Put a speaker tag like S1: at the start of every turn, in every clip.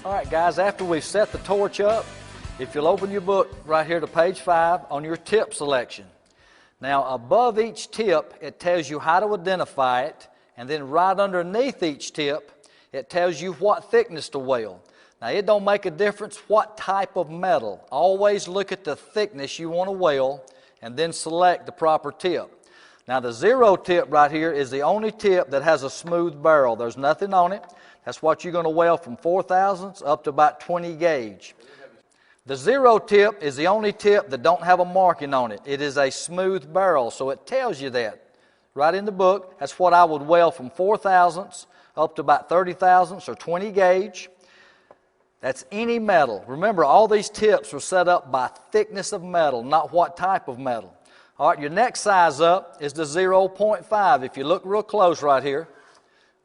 S1: All right, guys, after we've set the torch up, if you'll open your book right here to page 5 on your tip selection. Now, above each tip, it tells you how to identify it, and then right underneath each tip, it tells you what thickness to weld. Now, it don't make a difference what type of metal. Always look at the thickness you want to weld, and then select the proper tip. Now, the 0 tip right here is the only tip that has a smooth barrel. There's nothing on it. That's what you're going to weld from 4/1000 up to about 20 gauge. The 0 tip is the only tip that don't have a marking on it. It is a smooth barrel, so it tells you that right in the book. That's what I would weld from 4/1000 up to about 30/1000 or 20 gauge. That's any metal. Remember, all these tips were set up by thickness of metal, not what type of metal. All right, your next size up is the 0.5. If you look real close right here,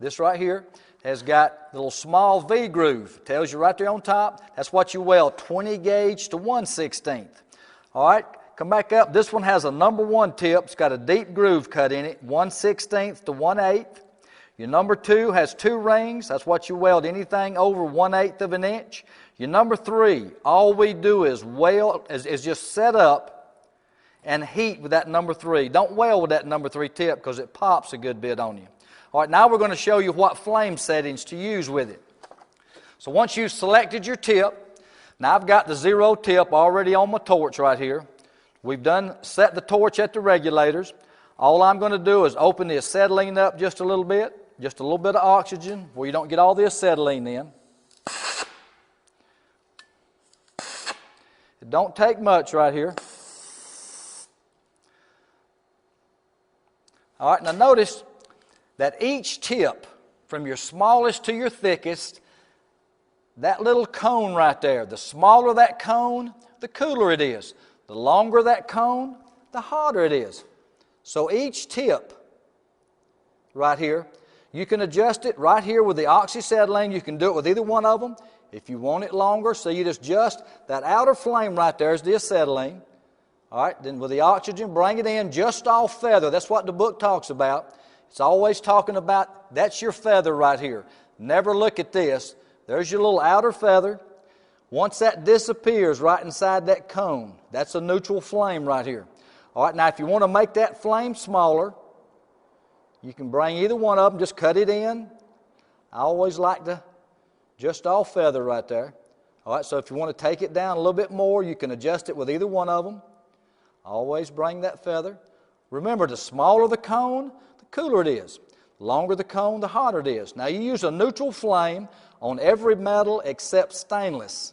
S1: this right here has got a little small V groove. Tells you right there on top. That's what you weld, 20 gauge to 1/16. All right, come back up. This one has a number 1 tip. It's got a deep groove cut in it, 1/16 to 1/8. Your number 2 has 2 rings. That's what you weld, anything over 1/8 of an inch. Your number 3, all we do is weld, is just set up and heat with that number 3. Don't weld with that number 3 tip because it pops a good bit on you. All right, now we're going to show you what flame settings to use with it. So once you've selected your tip, now I've got the 0 tip already on my torch right here. We've set the torch at the regulators. All I'm going to do is open the acetylene up just a little bit of oxygen where you don't get all the acetylene in. It don't take much right here. All right, now notice that each tip, from your smallest to your thickest, that little cone right there, the smaller that cone, the cooler it is. The longer that cone, the hotter it is. So each tip right here, you can adjust it right here with the oxyacetylene. You can do it with either one of them. If you want it longer, so you just adjust that outer flame right there is the acetylene. All right, then with the oxygen, bring it in just off feather. That's what the book talks about. It's always talking about, that's your feather right here. Never look at this. There's your little outer feather. Once that disappears right inside that cone, that's a neutral flame right here. All right, now if you want to make that flame smaller, you can bring either one of them, just cut it in. I always like to just off feather right there. All right, so if you want to take it down a little bit more, you can adjust it with either one of them. Always bring that feather. Remember, the smaller the cone, the cooler it is. The longer the cone, the hotter it is. Now, you use a neutral flame on every metal except stainless.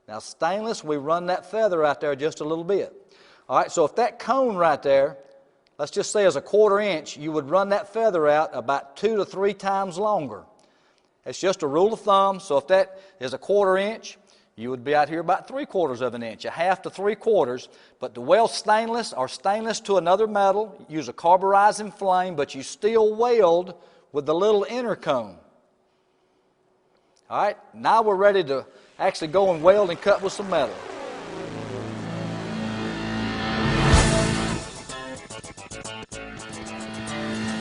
S1: Now, stainless, we run that feather out there just a little bit. All right, so if that cone right there, let's just say is a 1/4 inch, you would run that feather out about 2 to 3 times longer. It's just a rule of thumb. So if that is a 1/4 inch, you would be out here about 3/4 of an inch, 1/2 to 3/4. But to weld stainless or stainless to another metal, use a carburizing flame, but you still weld with the little inner cone. All right, now we're ready to actually go and weld and cut with some metal.